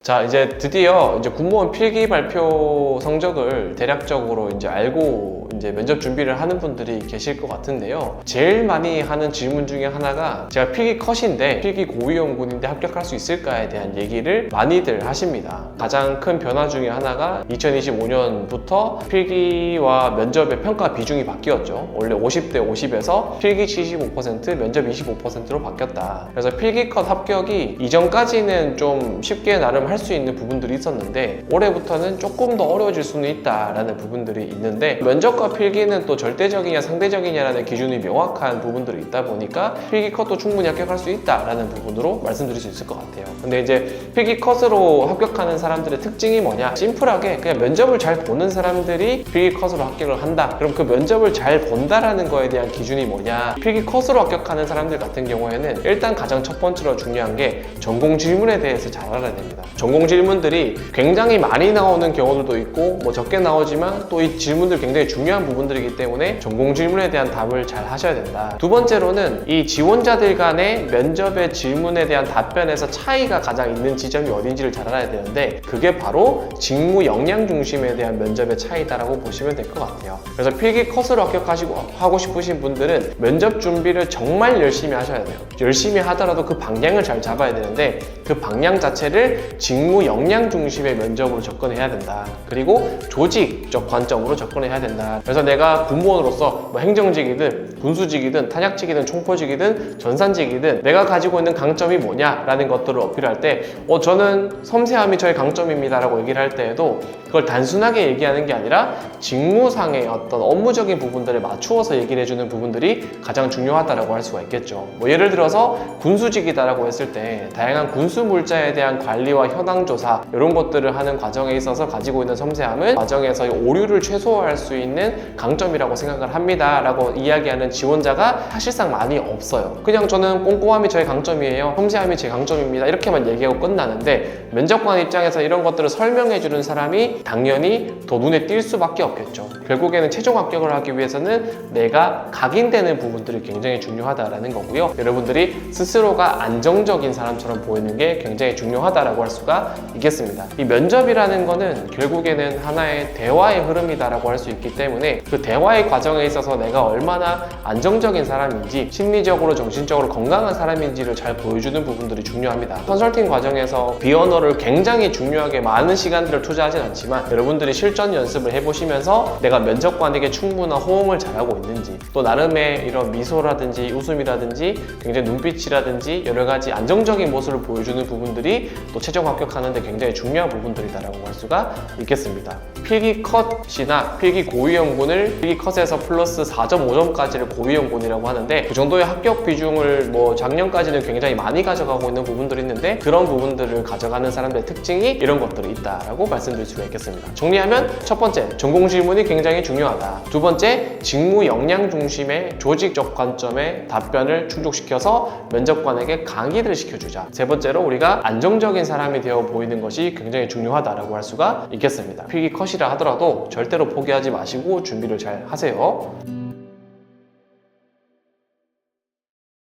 자, 이제 드디어 이제 군무원 필기 발표 성적을 대략적으로 이제 알고 이제 면접 준비를 하는 분들이 계실 것 같은데요. 제일 많이 하는 질문 중에 하나가 제가 필기 컷인데 필기 고위험군인데 합격할 수 있을까에 대한 얘기를 많이들 하십니다. 가장 큰 변화 중에 하나가 2025년부터 필기와 면접의 평가 비중이 바뀌었죠. 원래 50대 50에서 필기 75%, 면접 25%로 바뀌었다. 그래서 필기 컷 합격이 이전까지는 좀 쉽게 나름 할 수 있는 부분들이 있었는데 올해부터는 조금 더 어려워질 수는 있다라는 부분들이 있는데 면접과 필기는 또 절대적이냐 상대적이냐라는 기준이 명확한 부분들이 있다 보니까 필기 컷도 충분히 합격할 수 있다라는 부분으로 말씀드릴 수 있을 것 같아요. 근데 이제 필기 컷으로 합격하는 사람들의 특징이 뭐냐? 심플하게 그냥 면접을 잘 보는 사람들이 필기 컷으로 합격을 한다. 그럼 그 면접을 잘 본다라는 거에 대한 기준이 뭐냐? 필기 컷으로 합격하는 사람들 같은 경우에는 일단 가장 첫 번째로 중요한 게 전공 질문에 대해서 잘 알아야 됩니다. 전공 질문들이 굉장히 많이 나오는 경우들도 있고 뭐 적게 나오지만 또 이 질문들 굉장히 중요한 부분들이기 때문에 전공 질문에 대한 답을 잘 하셔야 된다. 두 번째로는 이 지원자들 간의 면접의 질문에 대한 답변에서 차이가 가장 있는 지점이 어딘지를 잘 알아야 되는데 그게 바로 직무 역량 중심에 대한 면접의 차이다라고 보시면 될 것 같아요. 그래서 필기 컷으로 하고 싶으신 분들은 면접 준비를 정말 열심히 하셔야 돼요. 열심히 하더라도 그 방향을 잘 잡아야 되는데 그 방향 자체를 직무 역량 중심의 면접으로 접근해야 된다. 그리고 조직적 관점으로 접근해야 된다. 그래서 내가 군무원으로서 뭐 행정직이든 군수직이든 탄약직이든 총포직이든 전산직이든 내가 가지고 있는 강점이 뭐냐라는 것들을 어필할 때 저는 섬세함이 저의 강점입니다 라고 얘기를 할 때에도 그걸 단순하게 얘기하는 게 아니라 직무상의 어떤 업무적인 부분들을 맞추어서 얘기를 해주는 부분들이 가장 중요하다고 할 수가 있겠죠. 뭐 예를 들어서 군수직이다라고 했을 때 다양한 군수 물자에 대한 관리와 현황 조사 이런 것들을 하는 과정에 있어서 가지고 있는 섬세함은 과정에서 오류를 최소화할 수 있는 강점이라고 생각을 합니다 라고 이야기하는 지원자가 사실상 많이 없어요. 그냥 저는 꼼꼼함이 저의 강점이에요, 섬세함이 제 강점입니다 이렇게만 얘기하고 끝나는데 면접관 입장에서 이런 것들을 설명해 주는 사람이 당연히 더 눈에 띌 수밖에 없겠죠. 결국에는 최종 합격을 하기 위해서는 내가 각인되는 부분들이 굉장히 중요하다라는 거고요. 여러분들이 스스로가 안정적인 사람처럼 보이는 게 굉장히 중요하다라고 할 수가 있겠습니다. 이 면접이라는 거는 결국에는 하나의 대화의 흐름이다라고 할 수 있기 때문에 그 대화의 과정에 있어서 내가 얼마나 안정적인 사람인지 심리적으로 정신적으로 건강한 사람인지를 잘 보여주는 부분들이 중요합니다. 컨설팅 과정에서 비언어를 굉장히 중요하게 많은 시간들을 투자하진 않지만 여러분들이 실전 연습을 해보시면서 내가 면접관에게 충분한 호응을 잘하고 있는지 또 나름의 이런 미소라든지 웃음이라든지 굉장히 눈빛이라든지 여러 가지 안정적인 모습을 보여주는 부분들이 또 최종 합격하는데 굉장히 중요한 부분들이다라고 할 수가 있겠습니다. 필기 컷이나 필기 고위험군을 필기 컷에서 플러스 4.5점까지를 고위험군이라고 하는데 그 정도의 합격 비중을 뭐 작년까지는 굉장히 많이 가져가고 있는 부분들이 있는데 그런 부분들을 가져가는 사람들의 특징이 이런 것들이 있다라고 말씀드릴 수가 있겠습니다. 정리하면 첫 번째, 전공 질문이 굉장히 중요하다. 두 번째, 직무 역량 중심의 조직적 관점의 답변을 충족시켜서 면접관에게 강의를 시켜주자. 세 번째로 우리가 안정적인 사람이 되어 보이는 것이 굉장히 중요하다라고 할 수가 있겠습니다. 필기 컷이라 하더라도 절대로 포기하지 마시고 준비를 잘 하세요.